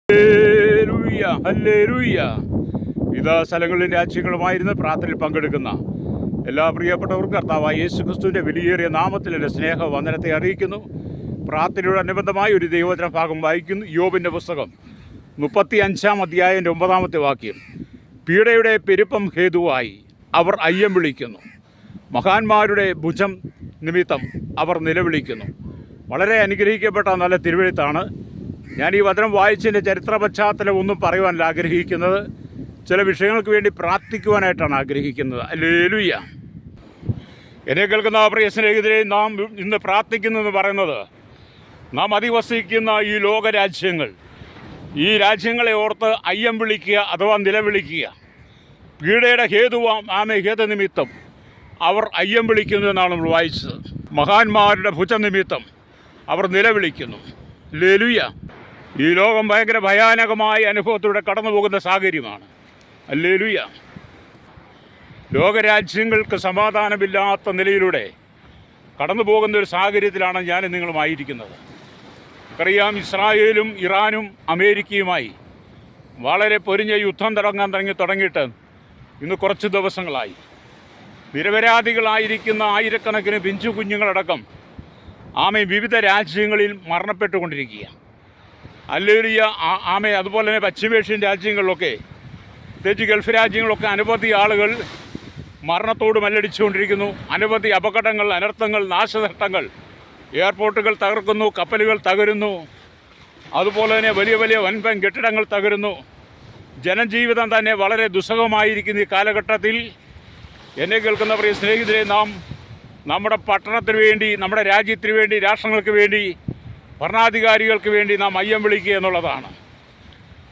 Hallelujah, hallelujah. വിവിധ സ്ഥലങ്ങളിലും രാജ്യങ്ങളുമായിരുന്ന് പ്രാർത്ഥനയിൽ പങ്കെടുക്കുന്ന എല്ലാ പ്രിയപ്പെട്ടവർക്കും കർത്താവായ യേശു ക്രിസ്തുവിൻ്റെ വിലയേറിയ നാമത്തിൽ എൻ്റെ സ്നേഹ വന്ദനത്തെ അറിയിക്കുന്നു. പ്രാർത്ഥനയോടനുബന്ധമായി ഒരു ദൈവവചന ഭാഗം വായിക്കുന്നു. യോബിൻ്റെ പുസ്തകം 35 അധ്യായത്തിൻ്റെ 9 വാക്യം. പീഡയുടെ പെരുപ്പം ഹേതുവായി അവർ അയ്യം വിളിക്കുന്നു, മഹാന്മാരുടെ ഭുജം നിമിത്തം അവർ നിലവിളിക്കുന്നു. വളരെ അനുഗ്രഹിക്കപ്പെട്ട നല്ല തിരുവെഴുത്താണ്. ഞാൻ ഈ വചനം വായിച്ചതിൻ്റെ ചരിത്ര പശ്ചാത്തലം ഒന്നും പറയുവാനല്ല ആഗ്രഹിക്കുന്നത്, ചില വിഷയങ്ങൾക്ക് വേണ്ടി പ്രാർത്ഥിക്കുവാനായിട്ടാണ് ആഗ്രഹിക്കുന്നത്. ഹല്ലേലൂയ. എന്നെ കേൾക്കുന്ന പ്രിയ സ്നേഹിതരെ, നാം ഇന്ന് പ്രാർത്ഥിക്കുന്നതെന്ന് പറയുന്നത് നാം അധിവസിക്കുന്ന ഈ ലോകരാജ്യങ്ങൾ, ഈ രാജ്യങ്ങളെ ഓർത്ത് അയ്യം വിളിക്കുക അഥവാ നിലവിളിക്കുക. പീഡയുടെ ഹേതു നിമിത്തം അവർ അയ്യം വിളിക്കുന്നു എന്നാണ് നമ്മൾ വായിച്ചത്. മഹാന്മാരുടെ ഭുജനിമിത്തം അവർ നിലവിളിക്കുന്നു. ഹല്ലേലൂയ. ഈ ലോകം ഭയങ്കര ഭയാനകമായ അനുഭവത്തിലൂടെ കടന്നു പോകുന്ന സാഹചര്യമാണ്. ഹല്ലേലൂയ. ലോകരാജ്യങ്ങൾക്ക് സമാധാനമില്ലാത്ത നിലയിലൂടെ കടന്നു പോകുന്ന ഒരു സാഹചര്യത്തിലാണ് ഞാൻ നിങ്ങളുമായിരിക്കുന്നത്. അറിയാം, ഇസ്രായേലും ഇറാനും അമേരിക്കയുമായി വളരെ പൊരിഞ്ഞ യുദ്ധം തുടങ്ങിയിട്ട് ഇന്ന് കുറച്ച് ദിവസങ്ങളായി. നിരപരാധികളായിരിക്കുന്ന ആയിരക്കണക്കിന് പിഞ്ചു കുഞ്ഞുങ്ങളടക്കം വിവിധ രാജ്യങ്ങളിൽ മരണപ്പെട്ടുകൊണ്ടിരിക്കുക. ഹല്ലേലൂയ. അതുപോലെ തന്നെ പശ്ചിമേഷ്യൻ രാജ്യങ്ങളിലൊക്കെ, പ്രത്യേകിച്ച് ഗൾഫ് രാജ്യങ്ങളിലൊക്കെ അനവധി ആളുകൾ മരണത്തോട് മല്ലടിച്ചുകൊണ്ടിരിക്കുന്നു. അനവധി അപകടങ്ങൾ, അനർത്ഥങ്ങൾ, നാശനഷ്ടങ്ങൾ. എയർപോർട്ടുകൾ തകർക്കുന്നു, കപ്പലുകൾ തകരുന്നു, അതുപോലെ തന്നെ വലിയ വലിയ വൻപൻ കെട്ടിടങ്ങൾ തകരുന്നു. ജനജീവിതം തന്നെ വളരെ ദുസ്സഹമായിരിക്കുന്ന ഈ കാലഘട്ടത്തിൽ എന്നെ കേൾക്കുന്ന പ്രിയ സ്നേഹിതരെ, നാം നമ്മുടെ പട്ടണത്തിന് വേണ്ടി, നമ്മുടെ രാജ്യത്തിന് വേണ്ടി, രാഷ്ട്രങ്ങൾക്ക് വേണ്ടി, ഭരണാധികാരികൾക്ക് വേണ്ടി നാം അയ്യം വിളിക്കുക എന്നുള്ളതാണ്.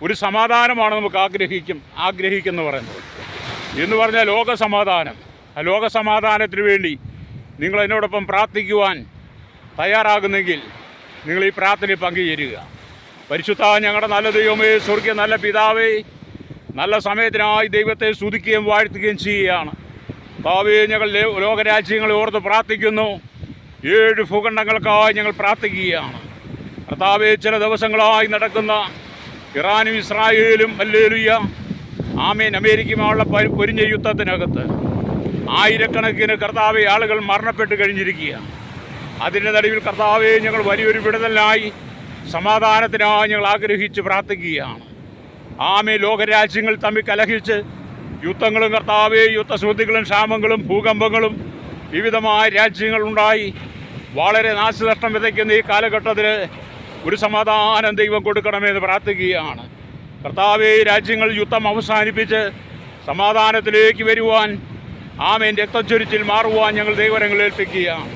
ഒരു സമാധാനമാണ് നമുക്ക് ആഗ്രഹിക്കുന്നു പറയുന്നത് എന്ന് പറഞ്ഞാൽ ലോകസമാധാനം. ആ ലോകസമാധാനത്തിന് വേണ്ടി നിങ്ങൾ എന്നോടൊപ്പം പ്രാർത്ഥിക്കുവാൻ തയ്യാറാകുന്നെങ്കിൽ നിങ്ങൾ ഈ പ്രാർത്ഥനയിൽ പങ്കുചേരുക. പരിശുദ്ധ ഞങ്ങളുടെ നല്ല ദൈവമേ, സ്വർഗീയ നല്ല പിതാവേ, നല്ല സമയത്തിനായി ദൈവത്തെ സ്തുതിക്കുകയും വാഴ്ത്തുകയും ചെയ്യുകയാണ്. കർത്താവേ, ഞങ്ങൾ ലോകരാജ്യങ്ങളെ ഓർത്ത് പ്രാർത്ഥിക്കുന്നു. 7 ഭൂഖണ്ഡങ്ങൾക്കായി ഞങ്ങൾ പ്രാർത്ഥിക്കുകയാണ്. കർത്താവേ, ചില ദിവസങ്ങളായി നടക്കുന്ന ഇറാനും ഇസ്രായേലും, ഹല്ലേലൂയ, അമേരിക്കയുമായുള്ള പൊരിഞ്ഞ യുദ്ധത്തിനകത്ത് ആയിരക്കണക്കിന് കർത്താവേ ആളുകൾ മരണപ്പെട്ട് കഴിഞ്ഞിരിക്കുക. അതിൻ്റെ നടുവിൽ കർത്താവേ, ഞങ്ങൾ വലിയൊരു വിടുതലിനായി, സമാധാനത്തിനായി ഞങ്ങൾ ആഗ്രഹിച്ച് പ്രാർത്ഥിക്കുകയാണ്. ലോകരാജ്യങ്ങൾ തമ്മിൽ കലഹിച്ച് യുദ്ധങ്ങളും കർത്താവേ, യുദ്ധശ്രുതികളും ക്ഷാമങ്ങളും ഭൂകമ്പങ്ങളും വിവിധമായ രാജ്യങ്ങളുണ്ടായി വളരെ നാശനഷ്ടം വിതയ്ക്കുന്ന ഈ കാലഘട്ടത്തിൽ ഒരു സമാധാനം ദൈവം കൊടുക്കണമെന്ന് പ്രാർത്ഥിക്കുകയാണ്. കർത്താവേ, രാജ്യങ്ങൾ യുദ്ധം അവസാനിപ്പിച്ച് സമാധാനത്തിലേക്ക് വരുവാൻ, രക്തച്ചൊരിച്ചിൽ മാറുവാൻ ഞങ്ങൾ ദൈവകരങ്ങളിൽ ഏൽപ്പിക്കുകയാണ്.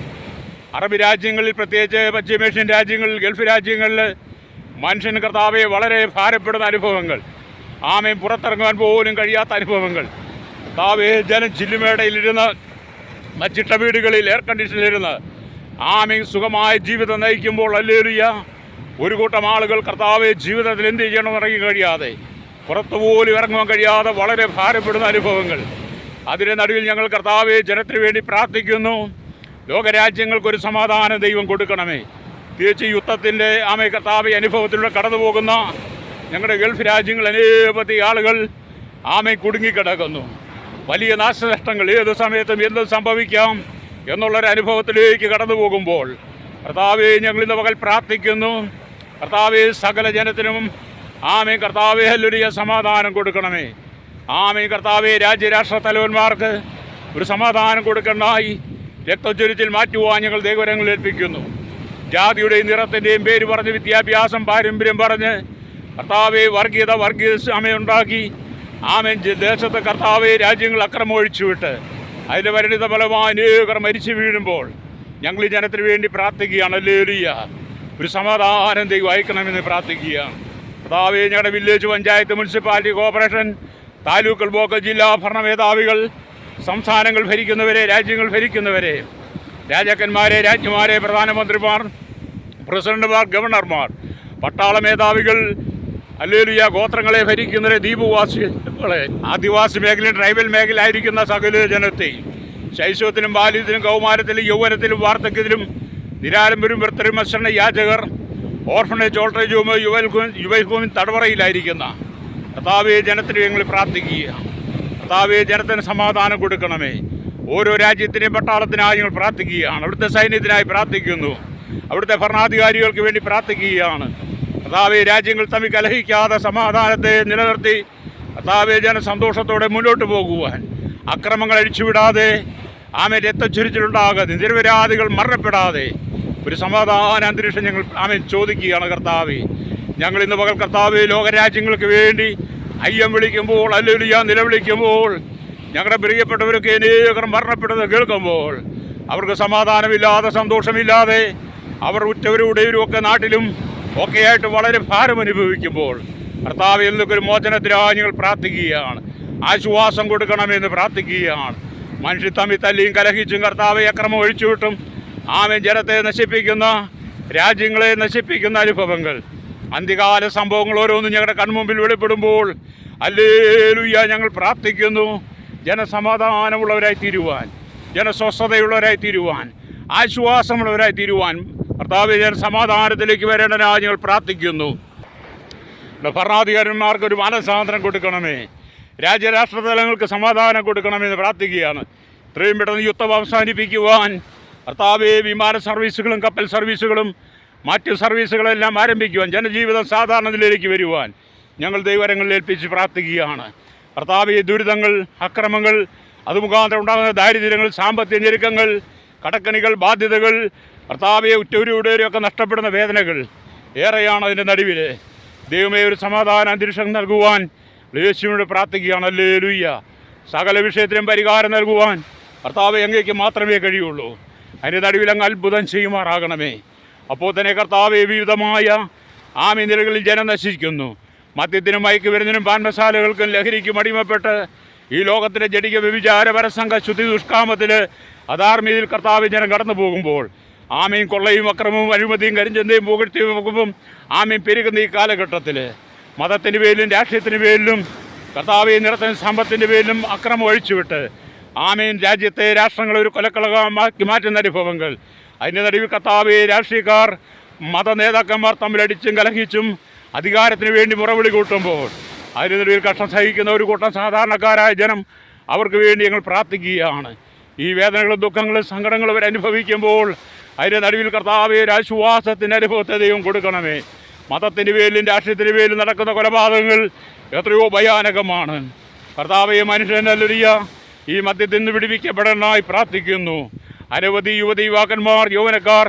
അറബ് രാജ്യങ്ങളിൽ, പ്രത്യേകിച്ച് പശ്ചിമേഷ്യൻ രാജ്യങ്ങളിൽ, ഗൾഫ് രാജ്യങ്ങളിൽ മനുഷ്യന് കർത്താവെ വളരെ ഭാരപ്പെടുന്ന അനുഭവങ്ങൾ, പുറത്തിറങ്ങാൻ പോലും കഴിയാത്ത അനുഭവങ്ങൾ. കർത്താവെ, ജനം ചില്ലുമേടയിലിരുന്ന്, മച്ചിട്ട വീടുകളിൽ എയർ കണ്ടീഷനിലിരുന്ന് സുഖമായ ജീവിതം നയിക്കുമ്പോൾ, ഹല്ലേലൂയ, ഒരു കൂട്ടം ആളുകൾ കർത്താവെ ജീവിതത്തിൽ എന്ത് ചെയ്യണമെന്ന് ഇറങ്ങി കഴിയാതെ, പുറത്തുപോലും ഇറങ്ങാൻ കഴിയാതെ വളരെ ഭാരപ്പെടുന്ന അനുഭവങ്ങൾ. അതിൻ്റെ നടുവിൽ ഞങ്ങൾ കർത്താവെ ജനത്തിന് വേണ്ടി പ്രാർത്ഥിക്കുന്നു. ലോകരാജ്യങ്ങൾക്കൊരു സമാധാനം ദൈവം കൊടുക്കണമേ. തിരിച്ച് യുദ്ധത്തിൻ്റെ കർത്താവെ അനുഭവത്തിലൂടെ കടന്നു പോകുന്ന ഞങ്ങളുടെ ഗൾഫ് രാജ്യങ്ങൾ അനേകത്തി ആളുകൾ കുടുങ്ങിക്കിടക്കുന്നു. വലിയ നാശനഷ്ടങ്ങൾ ഏത് സമയത്തും എന്തും സംഭവിക്കാം എന്നുള്ളൊരു അനുഭവത്തിലേക്ക് കടന്നു പോകുമ്പോൾ കർത്താവെ, ഞങ്ങൾ ഇന്ന് പകൽ പ്രാർത്ഥിക്കുന്നു. കർത്താവെ, സകല ജനത്തിനും കർത്താവെ ഹല്ലേലൂയ സമാധാനം കൊടുക്കണമേ. കർത്താവെ, രാജ്യരാഷ്ട്ര തലവന്മാർക്ക് ഒരു സമാധാനം കൊടുക്കണമായി രക്തച്ചൊരിച്ചിൽ മാറ്റുവാൻ ഞങ്ങൾ ദൈവകരങ്ങളിൽ ഏൽപ്പിക്കുന്നു. ജാതിയുടെയും നിറത്തിൻ്റെയും പേര് പറഞ്ഞ്, വിദ്യാഭ്യാസം, പാരമ്പര്യം പറഞ്ഞ് കർത്താവെ വർഗീയത ഉണ്ടാക്കി ദേശത്ത് കർത്താവെ രാജ്യങ്ങൾ അക്രമം ഒഴിച്ചുവിട്ട് അതിൻ്റെ പരിണിത ഫലമായി അനേകർ മരിച്ചു വീഴുമ്പോൾ ഞങ്ങൾ ഈ ജനത്തിന് വേണ്ടി പ്രാർത്ഥിക്കുകയാണ്. ഹല്ലേലൂയ. ഒരു സമാധാനം ദൈവം അയക്കണമെന്ന് പ്രാർത്ഥിക്കുകയാണ്. കർത്താവെ, ഞങ്ങളുടെ village panchayat, municipality, corporation, taluk, block, ജില്ലാ ഭരണ മേധാവികൾ, സംസ്ഥാനങ്ങൾ ഭരിക്കുന്നവരെ, രാജ്യങ്ങൾ ഭരിക്കുന്നവരെ, രാജാക്കന്മാരെ, രാജ്ഞിമാരെ, പ്രധാനമന്ത്രിമാർ, പ്രസിഡന്റുമാർ, ഗവർണർമാർ, പട്ടാള മേധാവികൾ, ഹല്ലേലൂയ, ഗോത്രങ്ങളെ ഭരിക്കുന്നവരെ, ദ്വീപവാസികളെ, ആദിവാസി മേഖലയും ട്രൈബൽ മേഖലയായിരിക്കുന്ന സകല ജനത്തെയും ശൈശവത്തിലും ബാല്യത്തിലും കൗമാരത്തിലും യൗവനത്തിലും വാർദ്ധക്യത്തിലും നിരാലംബരും വൃത്തരും അശരണ യാചകർ ഓർഫനേജ് ഓൾട്ടേജ് ഹോം യുവൈൽ തടവറയിലായിരിക്കുന്ന കർത്താവെ ജനത്തിന് ഞങ്ങൾ പ്രാർത്ഥിക്കുക. കർത്താവെ ജനത്തിന് സമാധാനം കൊടുക്കണമേ. ഓരോ രാജ്യത്തിനെയും പട്ടാളത്തിനായി ഞങ്ങൾ പ്രാർത്ഥിക്കുകയാണ്. അവിടുത്തെ സൈന്യത്തിനായി പ്രാർത്ഥിക്കുന്നു. അവിടുത്തെ ഭരണാധികാരികൾക്ക് വേണ്ടി പ്രാർത്ഥിക്കുകയാണ്. കർത്താവെ രാജ്യങ്ങൾ തമ്മിൽ കലഹിക്കാതെ സമാധാനത്തെ നിലനിർത്തി കർത്താവെ ജനസന്തോഷത്തോടെ മുന്നോട്ട് പോകുവാൻ, അക്രമങ്ങൾ അഴിച്ചുവിടാതെ, രക്തച്ചൊരിച്ചിലുണ്ടാകാതെ, നിരപരാധികൾ മരണപ്പെടാതെ ഒരു സമാധാന അന്തരീക്ഷം ഞങ്ങൾ ചോദിക്കുകയാണ്. കർത്താവെ ഞങ്ങൾ ഇന്ന് പകൽ കർത്താവെ ലോകരാജ്യങ്ങൾക്ക് വേണ്ടി അയ്യം വിളിക്കുമ്പോൾ, ഹല്ലേലൂയ നിലവിളിക്കുമ്പോൾ, ഞങ്ങളുടെ പ്രിയപ്പെട്ടവരൊക്കെ അനേകർ മരണപ്പെടുന്നത് കേൾക്കുമ്പോൾ അവർക്ക് സമാധാനമില്ലാതെ, സന്തോഷമില്ലാതെ, അവർ ഉറ്റവരുടെയും ഒക്കെ നാട്ടിലും ഒക്കെയായിട്ട് വളരെ ഭാരം അനുഭവിക്കുമ്പോൾ കർത്താവെ എന്നൊക്കെ ഒരു മോചനത്തിനായി ഞങ്ങൾ പ്രാർത്ഥിക്കുകയാണ്. ആശ്വാസം കൊടുക്കണമെന്ന് പ്രാർത്ഥിക്കുകയാണ്. മനുഷ്യർ തമ്മിൽ തല്ലിയും കലഹിച്ചും കർത്താവെ അക്രമം ഒഴിച്ചുവിട്ടും ജനത്തെ നശിപ്പിക്കുന്ന, രാജ്യങ്ങളെ നശിപ്പിക്കുന്ന അനുഭവങ്ങൾ, അന്ത്യകാല സംഭവങ്ങൾ ഓരോന്നും ഞങ്ങളുടെ കൺമുമ്പിൽ വെളിപ്പെടുമ്പോൾ ഹല്ലേലൂയ ഞങ്ങൾ പ്രാർത്ഥിക്കുന്നു. ജനസമാധാനമുള്ളവരായി തീരുവാൻ, ജനസ്വസ്ഥതയുള്ളവരായി തീരുവാൻ, ആശ്വാസമുള്ളവരായി തീരുവാൻ കർത്താവെ ജനസമാധാനത്തിലേക്ക് വരേണ്ടതിനായി ഞങ്ങൾ പ്രാർത്ഥിക്കുന്നു. ഭരണാധികാരിന്മാർക്ക് ഒരു മാനസാന്തരം കൊടുക്കണമേ. രാജ്യരാഷ്ട്ര തലങ്ങൾക്ക് സമാധാനം കൊടുക്കണമെന്ന് പ്രാർത്ഥിക്കുകയാണ്. ഇത്രയും പെട്ടെന്ന് യുദ്ധം അവസാനിപ്പിക്കുവാൻ കർത്താവെ വിമാന സർവീസുകളും കപ്പൽ സർവീസുകളും മറ്റ് സർവീസുകളെല്ലാം ആരംഭിക്കുവാൻ, ജനജീവിതം സാധാരണ നിലയിലേക്ക് വരുവാൻ ഞങ്ങൾ ദൈവകരങ്ങളിൽ ഏൽപ്പിച്ച് പ്രാർത്ഥിക്കുകയാണ്. കർത്താവെ ദുരിതങ്ങൾ, അക്രമങ്ങൾ, അത് മുഖാന്തരം ഉണ്ടാകുന്ന ദാരിദ്ര്യങ്ങൾ, സാമ്പത്തിക ഞെരുക്കങ്ങൾ, കടക്കണികൾ, ബാധ്യതകൾ, കർത്താവെ ഉറ്റവരുടെയൊക്കെ നഷ്ടപ്പെടുന്ന വേദനകൾ ഏറെയാണ്. അതിൻ്റെ നടുവിൽ ദൈവമേ ഒരു സമാധാന അന്തരീക്ഷം നൽകുവാൻ യേശുവിനോട് പ്രാർത്ഥിക്കുകയാണ്. ഹല്ലേലൂയ. സകല വിഷയത്തിനും പരിഹാരം നൽകുവാൻ കർത്താവെ അങ്ങേക്ക് മാത്രമേ കഴിയുള്ളൂ. അതിൻ്റെ നടുവിൽ അങ്ങ് അത്ഭുതം ചെയ്യുമാറാകണമേ. അപ്പോൾ തന്നെ കർത്താവെ വിവിധമായ നിലകളിൽ ജനം നശിക്കുന്നു. മദ്യത്തിനും മയക്കുമരുന്നിനും പാൻമസാലകൾക്കും ലഹരിക്കും അടിമപ്പെട്ട് ഈ ലോകത്തിലെ ജടിക വ്യഭിചാര പരസംഗ ശുദ്ധി ദുഷ്കാമത്തിൽ അധാർമ്മികയിൽ കർത്താവ് ജനം കടന്നു പോകുമ്പോൾ കൊള്ളയും അക്രമവും അഴിമതിയും കരിഞ്ചന്തയും പുകഴ്ത്തിയും പെരുകുന്ന ഈ കാലഘട്ടത്തിൽ മതത്തിൻ്റെ പേരിലും രാഷ്ട്രീയത്തിൻ്റെ പേരിലും കർത്താവെ നിറത്തിന് സമ്പത്തിൻ്റെ പേരിലും അക്രമം ഒഴിച്ചുവിട്ട് രാജ്യത്തെ രാഷ്ട്രങ്ങളെ ഒരു കൊലക്കളമാക്കി മാറ്റുന്ന അനുഭവങ്ങൾ, അതിൻ്റെ നടുവിൽ കർത്താവെ രാഷ്ട്രീയക്കാർ, മത നേതാക്കന്മാർ തമ്മിലടിച്ചും കലഹിച്ചും അധികാരത്തിന് വേണ്ടി മുറവിളി കൂട്ടുമ്പോൾ അതിൻ്റെ നടുവിൽ കഷ്ടം സഹിക്കുന്ന ഒരു കൂട്ടം സാധാരണക്കാരായ ജനം, അവർക്ക് വേണ്ടി ഞങ്ങൾ പ്രാർത്ഥിക്കുകയാണ്. ഈ വേദനകളും ദുഃഖങ്ങളും സങ്കടങ്ങളും അവർ അനുഭവിക്കുമ്പോൾ അതിൻ്റെ നടുവിൽ കർത്താവെ ഒരു ആശ്വാസത്തിൻ്റെ അനുഭവത്തെ ദൈവം കൊടുക്കണമേ. മതത്തിൻ്റെ പേരിലും രാഷ്ട്രീയത്തിൻ്റെ പേരിലും നടക്കുന്ന കൊലപാതകങ്ങൾ എത്രയോ ഭയാനകമാണ്. കർത്താവെ മനുഷ്യനല്ലിയ ഈ മദ്യത്തിൽ നിന്ന് വിടുവിക്കപ്പെടാനായി പ്രാർത്ഥിക്കുന്നു. അനവധി യുവകാക്കന്മാർ, യൗവനക്കാർ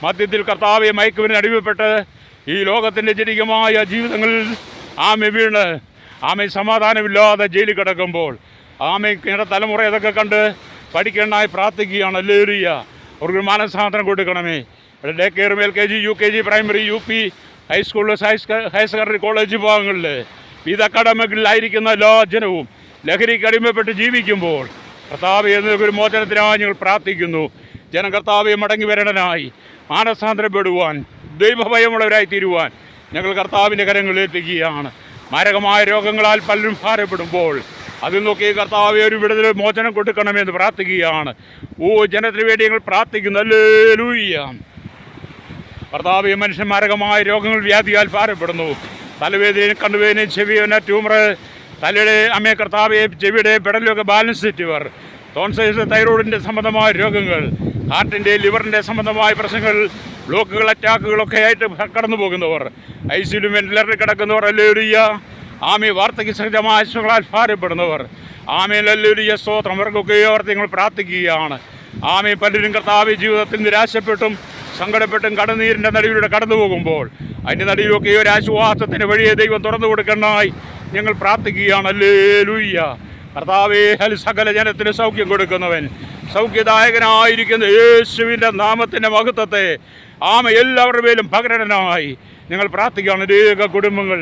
മദ്യത്തിൽ കർത്താവെ മയക്കുമരുന്നിന് അടിമപ്പെട്ട് ഈ ലോകത്തിൻ്റെ ജനികമായ ജീവിതങ്ങളിൽ വീണ് സമാധാനമില്ലാതെ ജയിലിൽ കിടക്കുമ്പോൾ ഞങ്ങളുടെ തലമുറ അതൊക്കെ കണ്ട് പഠിക്കേണ്ടതായി പ്രാർത്ഥിക്കുകയാണ്. ഹല്ലേലൂയ. അവർക്ക് മാനസാന്തരം കൊടുക്കണമേ. ഡേ കെയറും LKG, UKG, പ്രൈമറി, UP, ഹൈസ്കൂളിൽ, ഹയർ സെക്കൻഡറി കോളേജ് വിഭാഗങ്ങളിൽ വിവിധ അക്കാഡമികളിലായിരിക്കുന്ന എല്ലാ ജനവും ലഹരിക്ക് അടിമപ്പെട്ട് ജീവിക്കുമ്പോൾ കർത്താവെ എന്നൊരു മോചനത്തിനായി ഞങ്ങൾ പ്രാർത്ഥിക്കുന്നു. ജനം കർത്താവെ മടങ്ങി വരണനായി മാനസാന്തരപ്പെടുവാൻ, ദൈവഭയമുള്ളവരായി തീരുവാൻ ഞങ്ങൾ കർത്താവിൻ്റെ കരങ്ങളിൽ ഏൽപ്പിക്കുകയാണ്. മാരകമായ രോഗങ്ങളാൽ പലരും ഭാരപ്പെടുമ്പോൾ അതിൽ നോക്കി കർത്താവെ ഒരു വിടുതൽ മോചനം കൊടുക്കണമെന്ന് പ്രാർത്ഥിക്കുകയാണ്. ജനത്തിന് വേണ്ടി ഞങ്ങൾ പ്രാർത്ഥിക്കുന്നു. ഹല്ലേലൂയ. കർത്താവെ മനുഷ്യൻ മാരകമായ രോഗങ്ങൾ, വ്യാധിയാൽ ഭാരപ്പെടുന്നു. തലവേദനയും കണ്ണുവേദനയും ചെവിവേദന, ട്യൂമർ, തലയുടെ കർത്താവെ ചെവിയുടെ പെടലൊക്കെ ബാലൻസ് തെറ്റുവർ, ടോൺസൈൽസ്, തൈറോയിഡിൻ്റെ സംബന്ധമായ രോഗങ്ങൾ, ഹാർട്ടിൻ്റെ ലിവറിൻ്റെ സംബന്ധമായ പ്രശ്നങ്ങൾ, ബ്ലോക്കുകൾ, അറ്റാക്കുകളൊക്കെ ആയിട്ട് കടന്നു പോകുന്നവർ, ICU വെന്റിലേറ്ററിൽ കിടക്കുന്നവർ, ഹല്ലേലൂയ. വാർദ്ധക്യ സഹജമായ അസുഖങ്ങളാൽ ഭാരപ്പെടുന്നവർ, ഹല്ലേലൂയ സ്തോത്രം. അവർക്കൊക്കെ ഓർത്ത് ഞങ്ങൾ പ്രാർത്ഥിക്കുകയാണ്. പലരും കർത്താവ് ജീവിതത്തിൽ നിരാശപ്പെട്ടും സങ്കടപ്പെട്ടും കടന്നീരിൻ്റെ നടുവിലൂടെ കടന്നു പോകുമ്പോൾ അതിൻ്റെ നടുവിലൊക്കെ ഒരു ആശ്വാസത്തിൻ്റെ വഴിയെ ദൈവം തുറന്നു കൊടുക്കണമായി ഞങ്ങൾ പ്രാർത്ഥിക്കുകയാണ്. ഹല്ലേലൂയ. കർത്താവേ സകല ജനത്തിന് സൗഖ്യം കൊടുക്കുന്നവൻ, സൗഖ്യദായകനായിരിക്കുന്ന യേശുവിൻ്റെ നാമത്തിൻ്റെ മഹത്വത്തെ എല്ലാവരുടെ മേലും പകരണനായി ഞങ്ങൾ പ്രാർത്ഥിക്കുകയാണ്. അനേക കുടുംബങ്ങൾ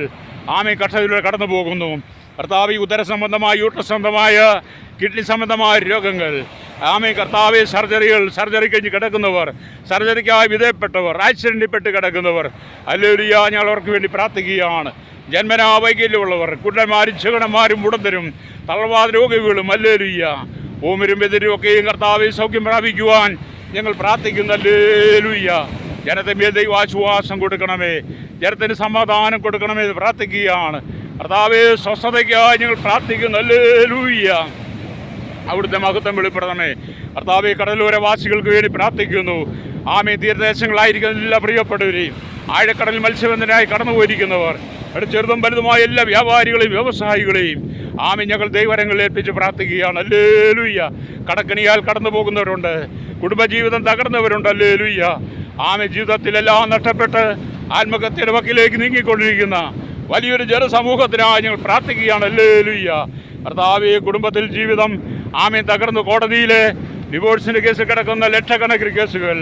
കഷ്ടതയിലൂടെ കടന്നു പോകുന്നു. കർത്താവ് ഉദര സംബന്ധമായ, യൂട്രസ് സംബന്ധമായ, കിഡ്നി സംബന്ധമായ രോഗങ്ങൾ, കർത്താവെ സർജറി കഴിഞ്ഞ് കിടക്കുന്നവർ, സർജറിക്കായി വിധേയപ്പെട്ടവർ, ആക്സിഡൻറ്റിൽപ്പെട്ട് കിടക്കുന്നവർ, ഹല്ലേലൂയ ഞങ്ങൾ അവർക്ക് വേണ്ടി പ്രാർത്ഥിക്കുകയാണ്. ജന്മനാ വൈകല്യമുള്ളവർ, കുണ്ടന്മാരും ചെകിടന്മാരും മുടന്തരും തളർവാദ രോഗികളും, ഹല്ലേലൂയ ഓമരും ബെതിരും ഒക്കെയും കർത്താവെ സൗഖ്യം പ്രാപിക്കുവാൻ ഞങ്ങൾ പ്രാർത്ഥിക്കുന്നു. ഹല്ലേലൂയ. ജനത്തിന് ദൈവാശ്വാസം കൊടുക്കണമേ, ജനത്തിന് സമാധാനം കൊടുക്കണമേ എന്ന് പ്രാർത്ഥിക്കുകയാണ്. കർത്താവേ, സ്വസ്ഥതയ്ക്കായി ഞങ്ങൾ പ്രാർത്ഥിക്കുന്നു. ഹല്ലേലൂയ. അവിടുത്തെ മഹത്വം വെളിപ്പെടണമേ. കർത്താവേ, കടലോരവാസികൾക്ക് വേണ്ടി പ്രാർത്ഥിക്കുന്നു. ആമേൻ. തീരദേശങ്ങളായിരിക്കുന്ന എല്ലാ പ്രിയപ്പെട്ടവരെയും, ആഴക്കടൽ മത്സ്യബന്ധനായി കടന്നു പോയിരിക്കുന്നവർ, അവിടെ ചെറുതും വലുതുമായ എല്ലാ വ്യാപാരികളെയും വ്യവസായികളെയും ആമേൻ ഞങ്ങൾ ദൈവകരങ്ങളിൽ ഏൽപ്പിച്ച് പ്രാർത്ഥിക്കുകയാണ്. ഹല്ലേലൂയ. കടക്കണിയാൽ കടന്നു പോകുന്നവരുണ്ട്, കുടുംബജീവിതം തകർന്നവരുണ്ട്. ഹല്ലേലൂയ. ആമേൻ. ജീവിതത്തിലെല്ലാം നഷ്ടപ്പെട്ട് ആത്മഹത്യയുടെ വക്കിലേക്ക് നീങ്ങിക്കൊണ്ടിരിക്കുന്ന വലിയൊരു ജനസമൂഹത്തിനായി ഞങ്ങൾ പ്രാർത്ഥിക്കുകയാണ്. ഹല്ലേലൂയ. കർത്താവേ, കുടുംബത്തിൽ ജീവിതം ആമേൻ തകർന്ന് കോടതിയിൽ ഡിവോഴ്സിൻ്റെ കേസ് കിടക്കുന്ന ലക്ഷക്കണക്കിന് കേസുകൾ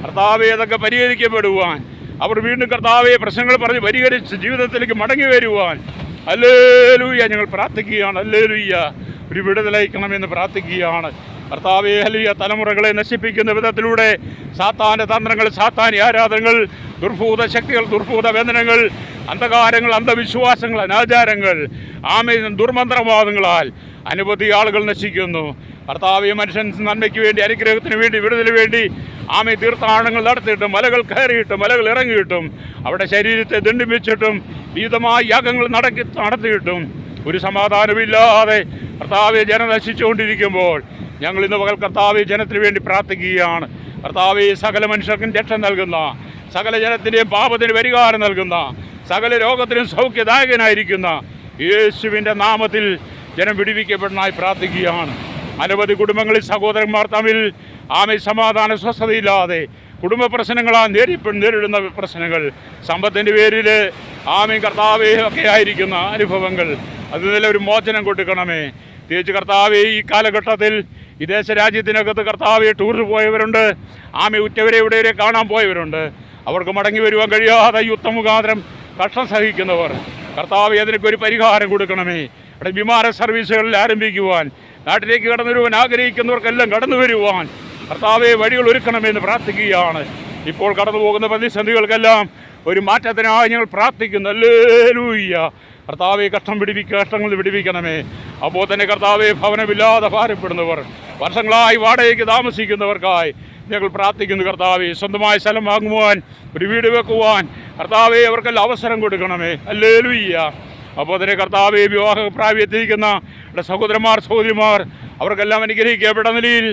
കർത്താവേ, അതൊക്കെ പരിഹരിക്കപ്പെടുവാൻ, അവർ വീണ്ടും കർത്താവെ പ്രശ്നങ്ങൾ പറഞ്ഞ് പരിഹരിച്ച് ജീവിതത്തിലേക്ക് മടങ്ങി വരുവാൻ ഹല്ലേലൂയ ഞങ്ങൾ പ്രാർത്ഥിക്കുകയാണ്. ഹല്ലേലൂയ. ഒരു വിടുതലയക്കണമെന്ന് പ്രാർത്ഥിക്കുകയാണ്. കർത്താവേ, ഹല്ലേലൂയ. തലമുറകളെ നശിപ്പിക്കുന്ന വിധത്തിലൂടെ സാത്താൻ്റെ തന്ത്രങ്ങൾ, സാത്താനി ആരാധനകൾ, ദുർഭൂത ശക്തികൾ, ദുർഭൂത ബന്ധനങ്ങൾ, അന്ധകാരങ്ങൾ, അന്ധവിശ്വാസങ്ങൾ, അനാചാരങ്ങൾ, ആമേൻ, ദുർമന്ത്രവാദങ്ങളാൽ അനവധി ആളുകൾ നശിക്കുന്നു. കർത്താവേ, മനുഷ്യൻ നന്മയ്ക്ക് വേണ്ടി, അനുഗ്രഹത്തിന് വേണ്ടി, വിടുതലിന് വേണ്ടി ആമേ തീർത്ഥാടനങ്ങൾ നടത്തിയിട്ടും മലകൾ കയറിയിട്ടും മലകൾ ഇറങ്ങിയിട്ടും അവിടെ ശരീരത്തെ ദണ്ഡം വെച്ചിട്ടും വിവിധമായ യാഗങ്ങൾ നടത്തിയിട്ടും ഒരു സമാധാനമില്ലാതെ കർത്താവെ ജനം നശിച്ചുകൊണ്ടിരിക്കുമ്പോൾ ഞങ്ങൾ ഇന്ന് പകൽ കർത്താവെ ജനത്തിന് വേണ്ടി പ്രാർത്ഥിക്കുകയാണ്. കർത്താവെ, സകല മനുഷ്യർക്കും രക്ഷ നൽകുന്ന, സകല ജനത്തിൻ്റെയും പാപത്തിന് പരിഹാരം നൽകുന്ന, സകല രോഗത്തിനും സൗഖ്യദായകനായിരിക്കുന്ന യേശുവിൻ്റെ നാമത്തിൽ ജനം വിടുവിക്കപ്പെടാനായി പ്രാർത്ഥിക്കുകയാണ്. അനവധി കുടുംബങ്ങളിൽ സഹോദരന്മാർ തമ്മിൽ ആമേ സമാധാന സ്വസ്ഥതയില്ലാതെ കുടുംബ പ്രശ്നങ്ങളാണ് നേരിടുന്ന പ്രശ്നങ്ങൾ, സമ്പത്തിൻ്റെ പേരിൽ ആമേ കർത്താവേ ഒക്കെ ആയിരിക്കുന്ന അനുഭവങ്ങൾ, അതിൽ ഒരു മോചനം കൊടുക്കണമേ. തിരിച്ച് കർത്താവേ, ഈ കാലഘട്ടത്തിൽ വിദേശ രാജ്യത്തിനകത്ത് കർത്താവെ ടൂറിന് പോയവരുണ്ട്, ആമേ ഉറ്റവരെ ഇവിടെവരെ കാണാൻ പോയവരുണ്ട്. അവർക്ക് മടങ്ങി വരുവാൻ കഴിയാതെ യുദ്ധമുഖാന്തരം കഷ്ടം സഹിക്കുന്നവർ കർത്താവെ, അതിനൊക്കെ ഒരു പരിഹാരം കൊടുക്കണമേ. അവിടെ വിമാന സർവീസുകളിൽ ആരംഭിക്കുവാൻ, നാട്ടിലേക്ക് കടന്നു വരുവാൻ ആഗ്രഹിക്കുന്നവർക്കെല്ലാം കടന്നു വരുവാൻ കർത്താവെ വഴികൾ ഒരുക്കണമെന്ന് പ്രാർത്ഥിക്കുകയാണ്. ഇപ്പോൾ കടന്നു പോകുന്ന പ്രതിസന്ധികൾക്കെല്ലാം ഒരു മാറ്റത്തിനായി ഞങ്ങൾ പ്രാർത്ഥിക്കുന്നു. ഹല്ലേലൂയ. കർത്താവെ, കഷ്ടങ്ങൾ വിടിവിക്കണമേ. അപ്പോൾ തന്നെ കർത്താവെ, ഭവനമില്ലാതെ ഭാരപ്പെടുന്നവർ, വർഷങ്ങളായി വാടകയ്ക്ക് താമസിക്കുന്നവർക്കായി ഞങ്ങൾ പ്രാർത്ഥിക്കുന്നു. കർത്താവെ, സ്വന്തമായ സ്ഥലം വാങ്ങുവാൻ, ഒരു വീട് വെക്കുവാൻ കർത്താവെ അവർക്കെല്ലാം അവസരം കൊടുക്കണമേ. ഹല്ലേലൂയ. അപ്പോൾ തന്നെ കർത്താവെ, വിവാഹ പ്രായത്തിരിക്കുന്ന സഹോദരന്മാർ, സഹോദരിമാർ അവർക്കെല്ലാം അനുഗ്രഹിക്കപ്പെട്ട നിലയിൽ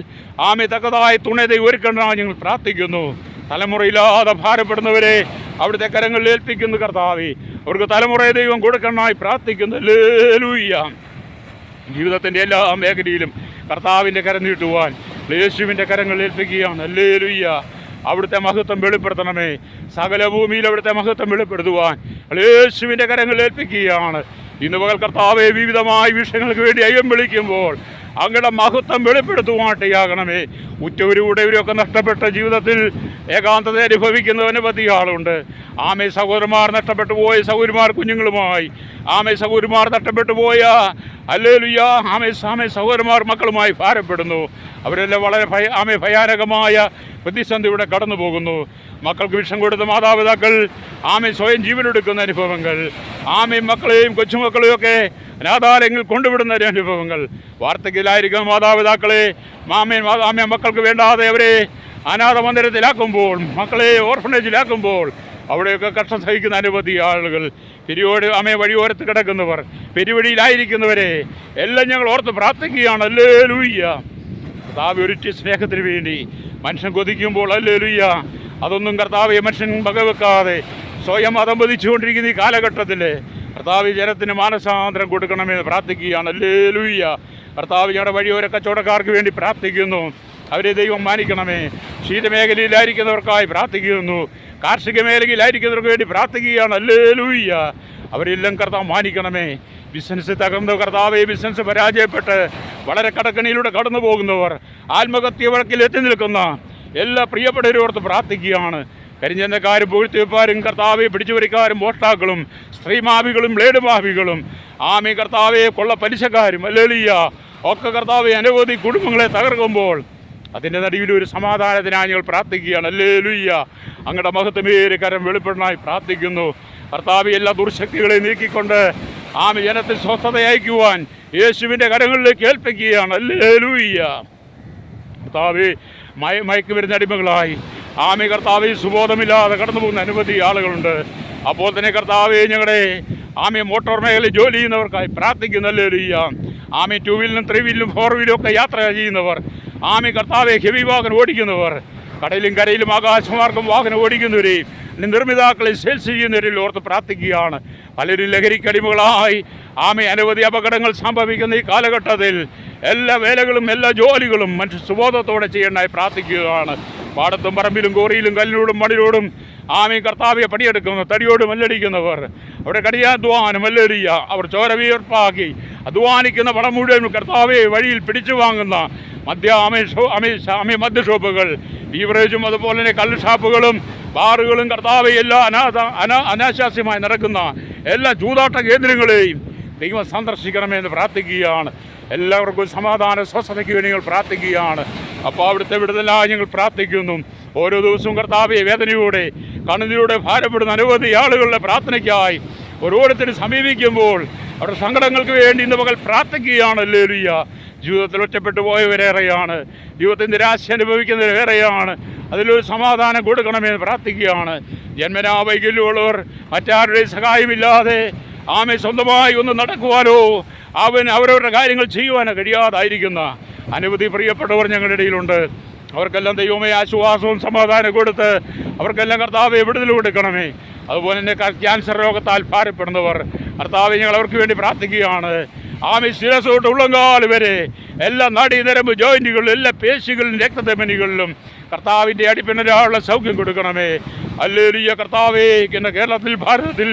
ആമേ തക്കതായ തുണയെ ഒരുക്കണമെന്ന് ഞങ്ങൾ പ്രാർത്ഥിക്കുന്നു. തലമുറയില്ലാതെ ഭാരപ്പെടുന്നവരെ അവിടുത്തെ കരങ്ങളിൽ ഏൽപ്പിക്കുന്നു. കർത്താവെ, അവർക്ക് തലമുറയെ ദൈവം കൊടുക്കണമെന്നായി പ്രാർത്ഥിക്കുന്നു. ഹല്ലേലൂയ. ജീവിതത്തിൻ്റെ എല്ലാ മേഖലയിലും കർത്താവിൻ്റെ കരം നീട്ടുവാൻ യേശുവിൻ്റെ കരങ്ങളിൽ ഏൽപ്പിക്കുകയാണ്. ഹല്ലേലൂയ. അവിടുത്തെ മഹത്വം വെളിപ്പെടുത്തണമേ. സകല ഭൂമിയിൽ അവിടുത്തെ മഹത്വം വെളിപ്പെടുത്തുവാൻ യേശുവിൻ്റെ കരങ്ങളിൽ ഏൽപ്പിക്കുകയാണ്. ഇന്ന് പകൽ കർത്താവെ, വിവിധമായ വിഷയങ്ങൾക്ക് വേണ്ടി അയ്യം വിളിക്കുമ്പോൾ അങ്ങയുടെ മഹത്വം വെളിപ്പെടുത്തുവാട്ടയാകണമേ. ഉറ്റവരൂടെവരൊക്കെ നഷ്ടപ്പെട്ട ജീവിതത്തിൽ ഏകാന്തത അനുഭവിക്കുന്ന അനവധി ആളുണ്ട്. ആമേ സഹോദരന്മാർ നഷ്ടപ്പെട്ടു പോയ സഹോദരിമാർ കുഞ്ഞുങ്ങളുമായി, ആമേ സഹോദരിമാർ നഷ്ടപ്പെട്ടു പോയ ഹല്ലേലൂയ ആമേ സഹോദരന്മാർ മക്കളുമായി ഭാരപ്പെടുന്നു. അവരെല്ലാം വളരെ ഭയാനകമായ പ്രതിസന്ധിയുടെ കടന്നു പോകുന്നു. മക്കൾക്ക് വിഷം കൊടുത്ത മാതാപിതാക്കൾ ആമേ സ്വയം ജീവനെടുക്കുന്ന അനുഭവങ്ങൾ, ആമേ മക്കളെയും കൊച്ചുമക്കളെയും ഒക്കെ അനാഥാലയങ്ങൾ കൊണ്ടുവിടുന്ന അനുഭവങ്ങൾ, വാർദ്ധക്യത്തിലായിരിക്കുന്ന മാതാപിതാക്കളെ ആമേ മക്കൾക്ക് വേണ്ടാതെ അവരെ അനാഥ മന്ദിരത്തിലാക്കുമ്പോൾ, മക്കളെ ഓർഫനേജിലാക്കുമ്പോൾ അവിടെയൊക്കെ കഷ്ടം സഹിക്കുന്ന അനവധി ആളുകൾ, വഴിയോരത്ത് കിടക്കുന്നവർ, പെരുവഴിയിലായിരിക്കുന്നവരെ എല്ലാം ഞങ്ങൾ ഓർത്ത് പ്രാർത്ഥിക്കുകയാണ്. ഹല്ലേലൂയ. കർത്താവ് ഒരിറ്റ് സ്നേഹത്തിന് വേണ്ടി മനുഷ്യൻ കൊതിക്കുമ്പോൾ ഹല്ലേലൂയ അതൊന്നും കർത്താവെ മനുഷ്യൻ വകവെക്കാതെ സ്വയം അതമ്പതിച്ചുകൊണ്ടിരിക്കുന്ന ഈ കാലഘട്ടത്തിൽ കർത്താവ് ജനത്തിന് മാനസാന്തരം കൊടുക്കണമെന്ന് പ്രാർത്ഥിക്കുകയാണ്. ഹല്ലേലൂയ. കർത്താവ് ഞങ്ങളുടെ വഴിയോര കച്ചവടക്കാർക്ക് വേണ്ടി പ്രാർത്ഥിക്കുന്നു. അവരെ ദൈവം മാനിക്കണമേ. ശീതമേഖലയിലായിരിക്കുന്നവർക്കായി പ്രാർത്ഥിക്കുന്നു. കാർഷിക മേഖലയിലായിരിക്കുന്നവർക്ക് വേണ്ടി പ്രാർത്ഥിക്കുകയാണ്. ഹല്ലേലൂയ. അവരെല്ലാം കർത്താവ് മാനിക്കണമേ. ബിസിനസ് തകർന്ന കർത്താവെ, ബിസിനസ് പരാജയപ്പെട്ട് വളരെ കടക്കണിയിലൂടെ കടന്നു പോകുന്നവർ, ആത്മഹത്യ വഴക്കിൽ എത്തി നിൽക്കുന്ന എല്ലാ പ്രിയപ്പെട്ടവരോർത്ത് പ്രാർത്ഥിക്കുകയാണ്. കരിഞ്ചന്തക്കാരും പൂഴ്ത്തിവെപ്പാരും കർത്താവെ പിടിച്ചുപറിക്കാരും മോഷ്ടാക്കളും സ്ത്രീമാവികളും ബ്ലേഡുമാവികളും ആമേ കർത്താവെ കൊള്ള പലിശക്കാരും ഹല്ലേലൂയ ഒക്കെ കർത്താവെ അനവധി കുടുംബങ്ങളെ തകർക്കുമ്പോൾ അതിൻ്റെ നടുവിൽ ഒരു സമാധാനത്തിനായി ഞങ്ങൾ പ്രാർത്ഥിക്കുകയാണ്. ഹല്ലേലൂയ. അങ്ങയുടെ മഹത്വമേറിയ കരം വെളിപ്പെടാനായി പ്രാർത്ഥിക്കുന്നു. കർത്താവെ, എല്ലാ ദുർശക്തികളെ നീക്കിക്കൊണ്ട് ആമേ ജനത്തിൽ സ്വസ്ഥത അയക്കുവാൻ യേശുവിൻ്റെ കരങ്ങളിലേക്ക് ഏൽപ്പിക്കുകയാണ്. ഹല്ലേലൂയ. കർത്താവെ, മയക്കുമരുന്ന് അടിമകളായി ആമേ കർത്താവെ സുബോധമില്ലാതെ കടന്നു പോകുന്ന അനവധി ആളുകളുണ്ട്. അപ്പോൾ തന്നെ കർത്താവെ ഞങ്ങളുടെ ആമേ മോട്ടോർ മേഖലയിൽ ജോലി ചെയ്യുന്നവർക്കായി പ്രാർത്ഥിക്കുന്നല്ലേ ആമേ 2 വീലിലും 3 വീലിലും 4 വീലും ഒക്കെ യാത്ര ചെയ്യുന്നവർ, ആമേ കർത്താവെ ഹെവി വാഹനം ഓടിക്കുന്നവർ, കടയിലും കരയിലും ആകാശമാർഗം വാഹനം ഓടിക്കുന്നവരെയും നിർമ്മിതാക്കളെ സെയിൽസ് ചെയ്യുന്നവരിൽ ഓർത്ത് പ്രാർത്ഥിക്കുകയാണ്. പലരും ലഹരിക്കടിമകളായി ആമേ അനവധി അപകടങ്ങൾ സംഭവിക്കുന്ന ഈ കാലഘട്ടത്തിൽ എല്ലാ വേലകളും എല്ലാ ജോലികളും മനുഷ്യ സുബോധത്തോടെ ചെയ്യണ്ടായി പ്രാർത്ഥിക്കുകയാണ്. പാടത്തും പറമ്പിലും കോറിയിലും കല്ലിനോടും മണ്ണിനോടും ആമേ കർത്താവെ പണിയെടുക്കുന്ന തടിയോട് മല്ലടിക്കുന്നവർ, അവിടെ കടിയാധ്വാനം മല്ലരിയ അവർ ചോര വിയർപ്പാക്കി അധ്വാനിക്കുന്ന പണം മുഴുവൻ കർത്താവെ വഴിയിൽ പിടിച്ചു വാങ്ങുന്ന മദ്യ ഷോപ്പുകൾ, ബീവറേജും അതുപോലെ തന്നെ കള്ള് ഷാപ്പുകളും ബാറുകളും കർത്താവെ എല്ലാ അനാശാസ്യമായി നടക്കുന്ന എല്ലാ ചൂതാട്ട കേന്ദ്രങ്ങളെയും ദൈവം സന്ദർശിക്കണമെന്ന് പ്രാർത്ഥിക്കുകയാണ്. എല്ലാവർക്കും സമാധാന സ്വസ്ഥതയ്ക്ക് വേണ്ടി ഞങ്ങൾ പ്രാർത്ഥിക്കുകയാണ്. അപ്പോൾ അവിടുത്തെ വിടുതലായി ഞങ്ങൾ പ്രാർത്ഥിക്കുന്നു. ഓരോ ദിവസവും കർത്താവെ വേദനയോടെ കണ്ണുനീരോടെ ഭാരപ്പെടുന്ന അനവധി ആളുകളുടെ പ്രാർത്ഥനയ്ക്കായി ഓരോരുത്തരും സമീപിക്കുമ്പോൾ അവരുടെ സങ്കടങ്ങൾക്ക് വേണ്ടി ഇന്ന് പകൽ പ്രാർത്ഥിക്കുകയാണ്. ഹല്ലേലൂയ. ജീവിതത്തിൽ ഒറ്റപ്പെട്ടു പോയവരേറെയാണ്, ജീവിതത്തിൽ നിരാശ അനുഭവിക്കുന്നവരേറെയാണ്. അതിലൊരു സമാധാനം കൊടുക്കണമെന്ന് പ്രാർത്ഥിക്കുകയാണ്. ജന്മനാ വൈകല്യമുള്ളവർ മറ്റാരുടെയും സഹായമില്ലാതെ ആമേ സ്വന്തമായി ഒന്ന് നടക്കുവാനോ അവരവരുടെ കാര്യങ്ങൾ ചെയ്യുവാനോ കഴിയാതായിരിക്കുന്ന അനവധി പ്രിയപ്പെട്ടവർ ഞങ്ങളുടെ ഇടയിലുണ്ട്. അവർക്കെല്ലാം ദൈവമേ ആശ്വാസവും സമാധാനം കൊടുത്ത് അവർക്കെല്ലാം കർത്താവെ വിടുതൽ കൊടുക്കണമേ. അതുപോലെ തന്നെ ക്യാൻസർ രോഗത്താൽ ഭാരപ്പെടുന്നവർ കർത്താവെ ഞങ്ങൾ അവർക്ക് വേണ്ടി പ്രാർത്ഥിക്കുകയാണ്. ആമേ ശിരസ് തൊട്ട് ഉള്ളങ്കാല് വരെ എല്ലാ നാഡീനരമ്പ് ജോയിൻറ്റുകളിലും എല്ലാ പേശികളിലും രക്തധമനികളിലും കർത്താവിൻ്റെ അടിപ്പിണരാനുള്ള സൗഖ്യം കൊടുക്കണമേ. ഹല്ലേലൂയ. കർത്താവേ ഇന്ന് കേരളത്തിൽ ഭാരതത്തിൽ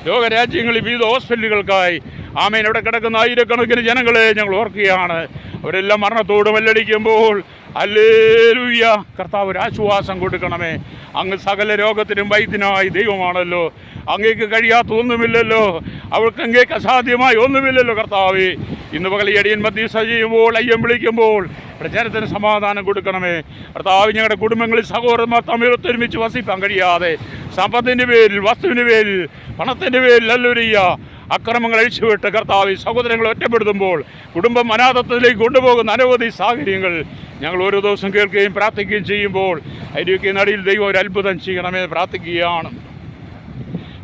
ലോകരാജ്യങ്ങളിൽ വിവിധ ഹോസ്പിറ്റലുകൾക്കായി ആമേൻ അവിടെ കിടക്കുന്ന ആയിരക്കണക്കിന് ജനങ്ങളെ ഞങ്ങൾ ഓർക്കുകയാണ്. അവരെല്ലാം മരണത്തോട് മല്ലടിക്കുമ്പോൾ ഹല്ലേലൂയ കർത്താവ് ഒരു ആശ്വാസം കൊടുക്കണമേ. അങ്ങ് സകല രോഗത്തിനും വൈദ്യനായി ദൈവമാണല്ലോ. അങ്ങേക്ക് കഴിയാത്ത ഒന്നുമില്ലല്ലോ, അവൾക്ക് അങ്ങേക്ക് അസാധ്യമായി ഒന്നുമില്ലല്ലോ കർത്താവേ. ഇന്ന് പകൽ അടിയൻ മധ്യസ്ഥ ചെയ്യുമ്പോൾ അയ്യം വിളിക്കുമ്പോൾ ജനത്തിന് സമാധാനം കൊടുക്കണമേ. കർത്താവ് ഞങ്ങളുടെ കുടുംബങ്ങളിൽ സഹോദരന്മാർ തമ്മിൽ ഒത്തൊരുമിച്ച് വസിപ്പാൻ കഴിയാതെ സമ്പത്തിൻ്റെ പേരിൽ വസ്തുവിൻ്റെ പേരിൽ പണത്തിൻ്റെ പേരിൽ ഹല്ലേലൂയ അക്രമങ്ങൾ അഴിച്ചുവിട്ട് കർത്താവ് സഹോദരങ്ങളെ ഒറ്റപ്പെടുത്തുമ്പോൾ കുടുംബം അനാഥത്വത്തിലേക്ക് കൊണ്ടുപോകുന്ന അനവധി സാഹചര്യങ്ങൾ ഞങ്ങൾ ഓരോ ദിവസം കേൾക്കുകയും പ്രാർത്ഥിക്കുകയും ചെയ്യുമ്പോൾ അതിൻ്റെയൊക്കെ നടിയിൽ ദൈവം ഒരു അത്ഭുതം ചെയ്യണമെന്ന് പ്രാർത്ഥിക്കുകയാണ്.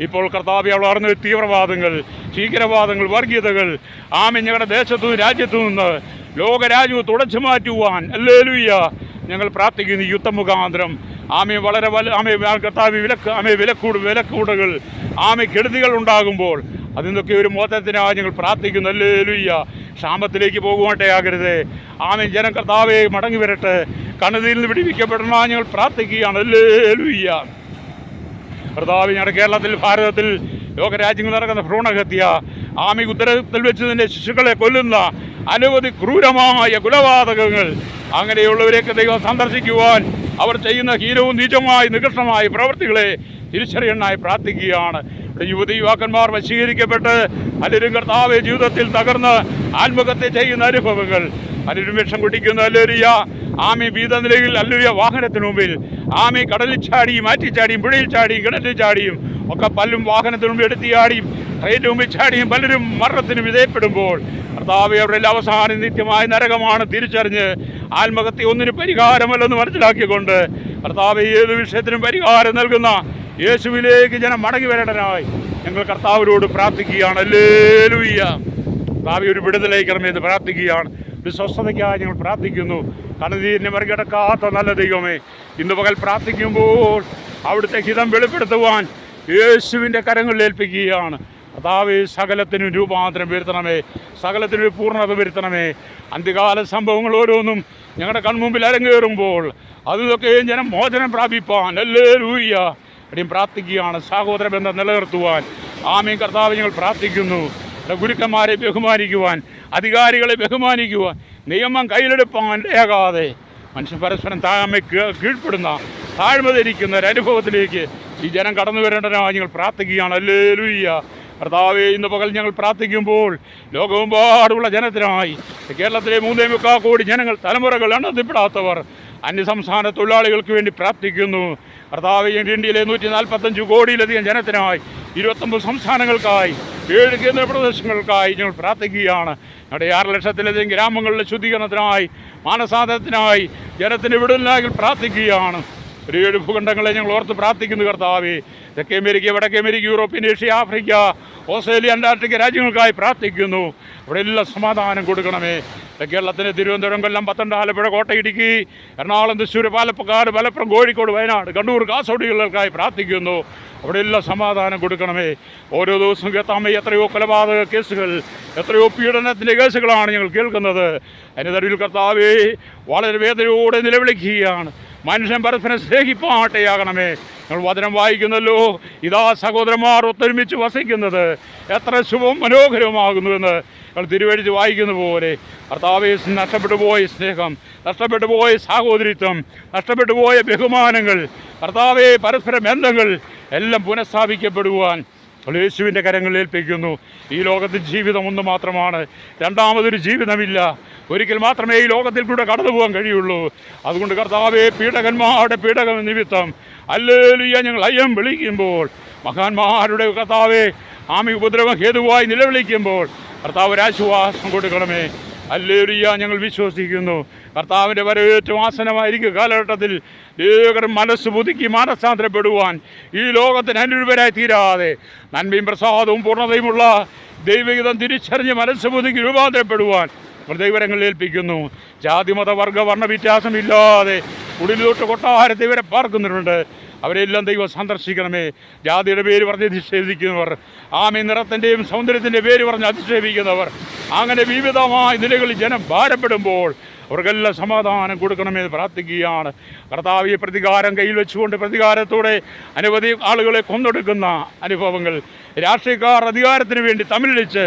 ഇപ്പോൾ കർത്താവെ വളർന്ന തീവ്രവാദങ്ങൾ, ഭീകരവാദങ്ങൾ, വർഗീയതകൾ ആമേ ഞങ്ങളുടെ ദേശത്തു നിന്ന് രാജ്യത്തു നിന്ന് ലോകരാജ്യവും തുടച്ചു മാറ്റുവാൻ ഹല്ലേലൂയ ഞങ്ങൾ പ്രാർത്ഥിക്കുന്നു. യുദ്ധ മുഖാന്തരം ആമേ വളരെ കർത്താവ് വിലക്കൂടുകൾ ആമേ കെടുതികൾ ഉണ്ടാകുമ്പോൾ അതിൽ നിന്നൊക്കെ ഒരു മോചനത്തിനായി ഞങ്ങൾ പ്രാർത്ഥിക്കുന്നു. ഹല്ലേലൂയ. ക്ഷാമത്തിലേക്ക് പോകുവാനാകരുത് ആമേ. ജനം കർത്താവെ മടങ്ങി വരട്ടെ, കണ്ണുനീരിൽ നിന്ന് വിടിവിക്കപ്പെടണമെന്ന് ഞങ്ങൾ പ്രാർത്ഥിക്കുകയാണ്. ഹല്ലേലൂയ. കർത്താവ് ഞങ്ങളുടെ കേരളത്തിൽ ഭാരതത്തിൽ ലോകരാജ്യങ്ങളിൽ നടക്കുന്ന ഭ്രൂണഹത്യ, ആമേ ഉത്തരത്തിൽ വെച്ച് തന്നെ ശിശുക്കളെ കൊല്ലുന്ന അനവധി ക്രൂരമായ കുലപാതകങ്ങൾ, അങ്ങനെയുള്ളവരെയൊക്കെ ദൈവം സന്ദർശിക്കുവാൻ അവർ ചെയ്യുന്ന ഹീനവും നീചമായ നികൃഷ്ടമായ പ്രവൃത്തികളെ തിരിച്ചറിയണമായി പ്രാർത്ഥിക്കുകയാണ്. യുവതി യുവാക്കന്മാർ വശീകരിക്കപ്പെട്ട് പലരും കർത്താവെ ജീവിതത്തിൽ തകർന്ന് ആത്മഹത്യ ചെയ്യുന്ന അനുഭവങ്ങൾ, പലരും വിഷം കുടിക്കുന്ന ഹല്ലേലൂയ ആമേ വീത നിലയിൽ ഹല്ലേലൂയ വാഹനത്തിന് മുമ്പിൽ ആമേ കടലിൽ ചാടിയും മാറ്റിച്ചാടിയും പുഴയിൽ ചാടിയും കിണറ്റിൽ ചാടിയും ഒക്കെ പലരും വാഹനത്തിന് മുമ്പിൽ എടുത്തിയാടിയും ട്രെയിനിന് മുമ്പിൽ ചാടിയും പലരും മരണത്തിന് വിധേയപ്പെടുമ്പോൾ കർത്താവെ അവരുടെ അവസാനം നിത്യമായ നരകമാണ് തിരിച്ചറിഞ്ഞ് ആത്മഹത്യ ഒന്നിന് പരിഹാരമല്ലെന്ന് മനസ്സിലാക്കിക്കൊണ്ട് കർത്താവ് ഏത് വിഷയത്തിനും പരിഹാരം നൽകുന്ന യേശുവിലേക്ക് ജനം മടങ്ങി വരേണ്ടനായി ഞങ്ങൾ കർത്താവിനോട് പ്രാർത്ഥിക്കുകയാണ്. ഹല്ലേലൂയ. കർത്താവെ ഒരു വിടുതലയിക്കണമെന്ന് പ്രാർത്ഥിക്കുകയാണ്. ഒരു സ്വസ്ഥതയ്ക്കായി ഞങ്ങൾ പ്രാർത്ഥിക്കുന്നു. കണ്ണുനീരിനെ മറികടക്കാത്ത നല്ല ദൈവമേ, ഇന്ന് പകൽ പ്രാർത്ഥിക്കുമ്പോൾ അവിടുത്തെ ഹിതം വെളിപ്പെടുത്തുവാൻ യേശുവിൻ്റെ കരങ്ങളിൽ ഏൽപ്പിക്കുകയാണ്. കർത്താവേ സകലത്തിനും രൂപാന്തരം വരുത്തണമേ, സകലത്തിനും പൂർണ്ണത വരുത്തണമേ. അന്ത്യകാല സംഭവങ്ങൾ ഓരോന്നും ഞങ്ങളുടെ കൺമുമ്പിൽ അരങ്ങേറുമ്പോൾ അതിലൊക്കെ ജനം മോചനം പ്രാപിപ്പാൻ ഹല്ലേലൂയ അടിയും പ്രാർത്ഥിക്കുകയാണ്. സഹോദര ബന്ധം നിലനിർത്തുവാൻ ആമേൻ കർത്താവ് ഞങ്ങൾ പ്രാർത്ഥിക്കുന്നു. ഗുരുക്കന്മാരെ ബഹുമാനിക്കുവാൻ, അധികാരികളെ ബഹുമാനിക്കുവാൻ, നിയമം കയ്യിലെടുപ്പാൻ ഇടയാകാതെ മനുഷ്യൻ പരസ്പരം കീഴ്പ്പെടുന്ന താഴ്മ ധരിക്കുന്ന ഒരനുഭവത്തിലേക്ക് ഈ ജനം കടന്നു വരേണ്ടതിനായി ഞങ്ങൾ പ്രാർത്ഥിക്കുകയാണ്. ഹല്ലേലൂയ. കർത്താവേ ഇന്ന് പകൽ ഞങ്ങൾ പ്രാർത്ഥിക്കുമ്പോൾ ലോകമെമ്പാടുമുള്ള ജനത്തിനായി കേരളത്തിലെ 3.25 കോടി ജനങ്ങൾ, തലമുറകൾ എണ്ണത്തിൽപ്പെടാത്തവർ, അന്യസംസ്ഥാന തൊഴിലാളികൾക്ക് വേണ്ടി പ്രാർത്ഥിക്കുന്നു. കർത്താവേ ഇന്ത്യയിലെ 145 കോടിയിലധികം ജനത്തിനായി 29 സംസ്ഥാനങ്ങൾക്കായി 7 കേന്ദ്ര പ്രദേശങ്ങൾക്കായി ഞങ്ങൾ പ്രാർത്ഥിക്കുകയാണ്. ഞങ്ങളുടെ 6 ലക്ഷത്തിലധികം ഗ്രാമങ്ങളിലെ ശുദ്ധീകരണത്തിനായി, മാനസാന്തരത്തിനായി, ജനത്തിന് വിടുതലിനായി പ്രാർത്ഥിക്കുകയാണ്. ഒരു 7 ഭൂഖണ്ഡങ്ങളെ ഞങ്ങൾ ഓർത്ത് പ്രാർത്ഥിക്കുന്നു കർത്താവേ. തെക്കേ അമേരിക്ക, വടക്കേ America, European, Asia, Africa, Australia, Antarctica രാജ്യങ്ങൾക്കായി പ്രാർത്ഥിക്കുന്നു. അവിടെ എല്ലാം സമാധാനം കൊടുക്കണമേ. കേരളത്തിന് തിരുവനന്തപുരം, കൊല്ലം, പത്തനംതിട്ട, ആലപ്പുഴ, കോട്ടയം, ഇടുക്കി, എറണാകുളം, തൃശ്ശൂർ, പാലക്കാട്, മലപ്പുറം, കോഴിക്കോട്, വയനാട്, കണ്ണൂർ, കാസർഗോഡ് ജില്ലകൾക്കായി പ്രാർത്ഥിക്കുന്നു. അവിടെ എല്ലാം സമാധാനം കൊടുക്കണമേ. ഓരോ ദിവസവും കേൾത്താമേ എത്രയോ കൊലപാതക കേസുകൾ, എത്രയോ പീഡനത്തിൻ്റെ കേസുകളാണ് ഞങ്ങൾ കേൾക്കുന്നത്. അതിൻ്റെ നടുവിൽ കർത്താവേ വളരെ വേദനയോടെ നിലവിളിക്കുകയാണ്. മനുഷ്യൻ പരസ്പരം സ്നേഹിപ്പാട്ടയാകണമേ. ഞങ്ങൾ വചനം വായിക്കുന്നല്ലോ, ഇതാ സഹോദരന്മാർ ഒത്തൊരുമിച്ച് വസിക്കുന്നത് എത്ര ശുഭവും മനോഹരവുമാകുന്നുവെന്ന് ഞങ്ങൾ തിരുവഴുതി വായിക്കുന്ന പോലെ കർത്താവേ, നഷ്ടപ്പെട്ടു പോയ സ്നേഹം, നഷ്ടപ്പെട്ടു പോയ സാഹോദര്യത്വം, നഷ്ടപ്പെട്ടു പോയ ബഹുമാനങ്ങൾ, കർത്താവേ പരസ്പര ബന്ധങ്ങൾ എല്ലാം പുനഃസ്ഥാപിക്കപ്പെടുവാൻ യേശുവിൻ്റെ കരങ്ങളിൽ ഏൽപ്പിക്കുന്നു. ഈ ലോകത്തിൽ ജീവിതം ഒന്ന് മാത്രമാണ്, രണ്ടാമതൊരു ജീവിതമില്ല. ഒരിക്കൽ മാത്രമേ ഈ ലോകത്തിൽ കൂടെ കടന്നു പോകാൻ കഴിയുള്ളൂ. അതുകൊണ്ട് കർത്താവേ, പീഡകന്മാരുടെ പീഡകം നിമിത്തം ഹല്ലേലൂയ ഞങ്ങൾ അയ്യം വിളിക്കുമ്പോൾ, മഹാന്മാരുടെ കർത്താവേ ഉപദ്രവം ഹേതുവായി നിലവിളിക്കുമ്പോൾ കർത്താവ് ഒരാശ്വാസം കൊടുക്കണമേ. ഹല്ലേലൂയ ഞങ്ങൾ വിശ്വസിക്കുന്നു. കർത്താവിൻ്റെ വരവേറ്റവും ആസനമായിരിക്കും കാലഘട്ടത്തിൽ ഏകരും മനസ്സ് പുതുക്കി മാനസാന്തരപ്പെടുവാൻ, ഈ ലോകത്തിന് അനുരൂപരായി തീരാതെ നന്മയും പ്രസാദവും പൂർണ്ണതയുമുള്ള ദൈവഗീതം തിരിച്ചറിഞ്ഞ് മനസ്സ് പുതുക്കി രൂപാന്തരപ്പെടുവാൻ ദൈവരങ്ങളിൽ ഏൽപ്പിക്കുന്നു. ജാതി, മത, വർഗ, വർണ്ണ വ്യത്യാസമില്ലാതെ ഉള്ളിലോട്ട് കൊട്ടാരത്തെ ഇവരെ പാർക്കുന്നുണ്ട്. അവരെല്ലാം ദൈവം സന്ദർശിക്കണമേ. ജാതിയുടെ പേര് പറഞ്ഞ് അധിക്ഷേപിക്കുന്നവർ, നിറത്തിൻ്റെയും സൗന്ദര്യത്തിൻ്റെ പേര് പറഞ്ഞ് അധിക്ഷേപിക്കുന്നവർ, അങ്ങനെ വിവിധമായ നിലകളിൽ ജനം ഭാരപ്പെടുമ്പോൾ അവർക്കെല്ലാം സമാധാനം കൊടുക്കണമെന്ന് പ്രാർത്ഥിക്കുകയാണ്. കർത്താവ് ഈ പ്രതികാരം കയ്യിൽ വെച്ചുകൊണ്ട് പ്രതികാരത്തോടെ അനവധി ആളുകളെ കൊന്നൊടുക്കുന്ന അനുഭവങ്ങൾ, രാഷ്ട്രീയക്കാർ അധികാരത്തിന് വേണ്ടി തമ്മിലടിച്ച്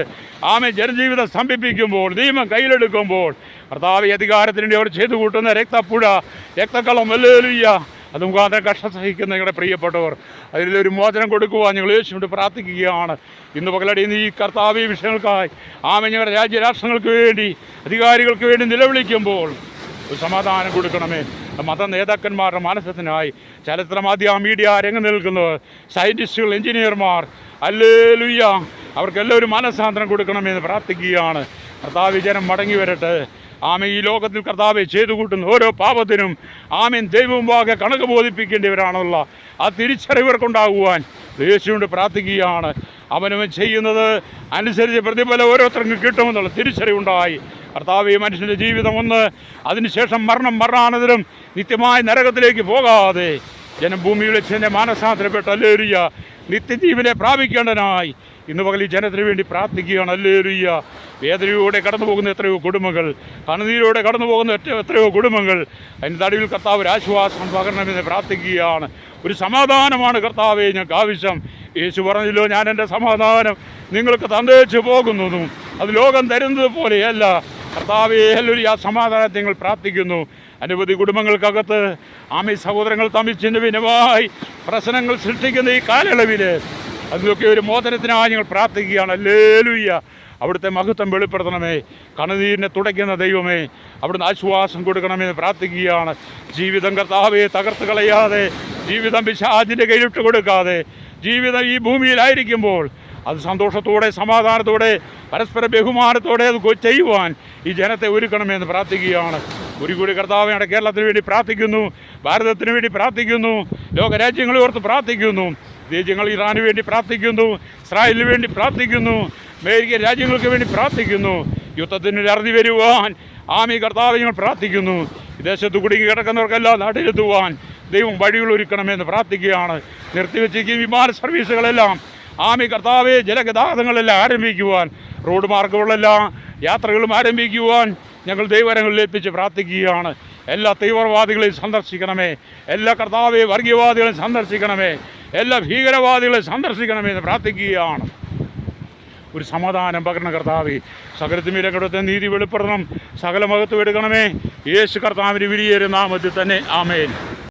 ജനജീവിതം സ്തംഭിപ്പിക്കുമ്പോൾ, നിയമം കയ്യിലെടുക്കുമ്പോൾ കർത്താവ് അധികാരത്തിന് വേണ്ടി അവർ ചെയ്തു കൂട്ടുന്ന രക്തപ്പുഴ, രക്തക്കളം, ഹല്ലേലൂയ, അത് മുഖാന്തരം കഷ്ടം സഹിക്കുന്ന ഞങ്ങളുടെ പ്രിയപ്പെട്ടവർ അതിലൊരു മോചനം കൊടുക്കുവാൻ ഞങ്ങൾ യേശുവിനോട് പ്രാർത്ഥിക്കുകയാണ്. ഇന്ന് പകലടിയുന്ന ഈ കർത്താവ് വിഷയങ്ങൾക്കായി ഞങ്ങളുടെ രാജ്യരാഷ്ട്രങ്ങൾക്ക് വേണ്ടി, അധികാരികൾക്ക് വേണ്ടി നിലവിളിക്കുമ്പോൾ ഒരു സമാധാനം കൊടുക്കണമേ. മത നേതാക്കന്മാരുടെ മനസ്സത്തിനായി ചരിത്രമാധ്യമ മീഡിയ രംഗം നിൽക്കുന്നവർ, സയൻറ്റിസ്റ്റുകൾ, എഞ്ചിനീയർമാർ, ഹല്ലേലൂയ, അവർക്കെല്ലാം ഒരു മനസ്സാന്തരം കൊടുക്കണമെന്ന് പ്രാർത്ഥിക്കുകയാണ്. കർത്താവ് ജനം മടങ്ങി വരട്ടെ. ഈ ലോകത്തിൽ കർത്താവെ ചെയ്തു കൂട്ടുന്ന ഓരോ പാപത്തിനും ദൈവമുമ്പാകെ കണക്ക് ബോധിപ്പിക്കേണ്ടവരാണുള്ള ആ തിരിച്ചറിവർക്കുണ്ടാകുവാൻ യേശുവിനോട് പ്രാർത്ഥിക്കുകയാണ്. അവനവൻ ചെയ്യുന്നത് അനുസരിച്ച് പ്രതിഫലം ഓരോരുത്തർക്കും കിട്ടുമെന്നുള്ള തിരിച്ചറിവുണ്ടായി. കർത്താവെ മനുഷ്യൻ്റെ ജീവിതം ഒന്ന്, അതിനുശേഷം മരണാനന്തരം നിത്യമായ നരകത്തിലേക്ക് പോകാതെ ജനം ഭൂമിയിൽ വെച്ച് മാനസാന്തരപ്പെട്ട ഹല്ലേലൂയ നിത്യജീവനെ പ്രാപിക്കേണ്ടനായി ഇന്ന് പകൽ ഈ ജനത്തിന് വേണ്ടി പ്രാർത്ഥിക്കുകയാണ്. ഹല്ലേലൂയ. വേദനയോടെ കടന്നു പോകുന്ന എത്രയോ കുടുംബങ്ങൾ, കണ്ണുനീരോടെ കടന്നു പോകുന്ന എത്രയോ കുടുംബങ്ങൾ, അതിൻ്റെ നടുവിൽ കർത്താവ് ഒരു ആശ്വാസം പകരണമെന്ന് പ്രാർത്ഥിക്കുകയാണ്. ഒരു സമാധാനമാണ് കർത്താവെ ഞങ്ങൾക്ക് ആവശ്യം. യേശു പറഞ്ഞല്ലോ, ഞാൻ എൻ്റെ സമാധാനം നിങ്ങൾക്ക് തന്നേച്ചു പോകുന്നതും അത് ലോകം തരുന്നത് പോലെയല്ല. കർത്താവെ ഹല്ലേലൂയ, ആ സമാധാനത്തെ ഞങ്ങൾ പ്രാർത്ഥിക്കുന്നു. അനവധി കുടുംബങ്ങൾക്കകത്ത് സഹോദരങ്ങൾ തമ്മിൽ ചിഹ്നഭിന്നമായി പ്രശ്നങ്ങൾ സൃഷ്ടിക്കുന്ന ഈ കാലയളവിൽ അതിലൊക്കെ ഒരു മോചനത്തിനായി ഞങ്ങൾ പ്രാർത്ഥിക്കുകയാണ്. ഹല്ലേലൂയ. അവിടുത്തെ മഹത്വം വെളിപ്പെടുത്തണമേ. കണ്ണുനീരിനെ തുടയ്ക്കുന്ന ദൈവമേ, അവിടുന്ന് ആശ്വാസം കൊടുക്കണമെന്ന് പ്രാർത്ഥിക്കുകയാണ്. ജീവിതം കർത്താവെ തകർത്ത് കളയാതെ, ജീവിതം പിശാചിൻ്റെ കയ്യിലിട്ട് കൊടുക്കാതെ, ജീവിതം ഈ ഭൂമിയിലായിരിക്കുമ്പോൾ അത് സന്തോഷത്തോടെ, സമാധാനത്തോടെ, പരസ്പര ബഹുമാനത്തോടെ അത് ചെയ്യുവാൻ ഈ ജനത്തെ ഒരുക്കണമെന്ന് പ്രാർത്ഥിക്കുകയാണ്. ഒരു കൂടി കർത്താവ് ഞങ്ങളുടെ കേരളത്തിന് വേണ്ടി പ്രാർത്ഥിക്കുന്നു, ഭാരതത്തിന് വേണ്ടി പ്രാർത്ഥിക്കുന്നു, ലോകരാജ്യങ്ങളെ ഓർത്ത് പ്രാർത്ഥിക്കുന്നു, രാജ്യങ്ങൾ ഇറാന് വേണ്ടി പ്രാർത്ഥിക്കുന്നു, ഇസ്രായേലിന് വേണ്ടി പ്രാർത്ഥിക്കുന്നു, അമേരിക്കൻ രാജ്യങ്ങൾക്ക് വേണ്ടി പ്രാർത്ഥിക്കുന്നു. യുദ്ധത്തിന് അറുതി വരുവാൻ കർത്താവ് ഞങ്ങൾ പ്രാർത്ഥിക്കുന്നു. വിദേശത്ത് കുടുങ്ങി കിടക്കുന്നവർക്കെല്ലാം നാട്ടിലെത്തുവാൻ ദൈവം വഴികൾ ഒരുക്കണമെന്ന് പ്രാർത്ഥിക്കുകയാണ്. നിർത്തിവെച്ചിരിക്കുന്ന വിമാന സർവീസുകളെല്ലാം കർത്താവെ ജലഗതാഗതങ്ങളെല്ലാം ആരംഭിക്കുവാൻ, റോഡ് മാർഗങ്ങളെല്ലാം യാത്രകളും ആരംഭിക്കുവാൻ ഞങ്ങൾ ദൈവകരങ്ങളിൽ ഏൽപ്പിച്ച് പ്രാർത്ഥിക്കുകയാണ്. എല്ലാ തീവ്രവാദികളെയും സന്ദർശിക്കണമേ. എല്ലാ കർത്താവെ വർഗീയവാദികളെയും സന്ദർശിക്കണമേ. എല്ലാ ഭീകരവാദികളെയും സന്ദർശിക്കണമേ എന്ന് പ്രാർത്ഥിക്കുകയാണ്. ഒരു സമാധാനം പകരണ കർത്താവെ, സകലത്തിമിരങ്ങളുടെ നീതി വെളിപ്പെടണം, സകല മഹത്വം എടുക്കണമേ. യേശു കർത്താവിൻ്റെ വിരിയേറിയ നാമത്തിൽ തന്നെ ആമേൻ.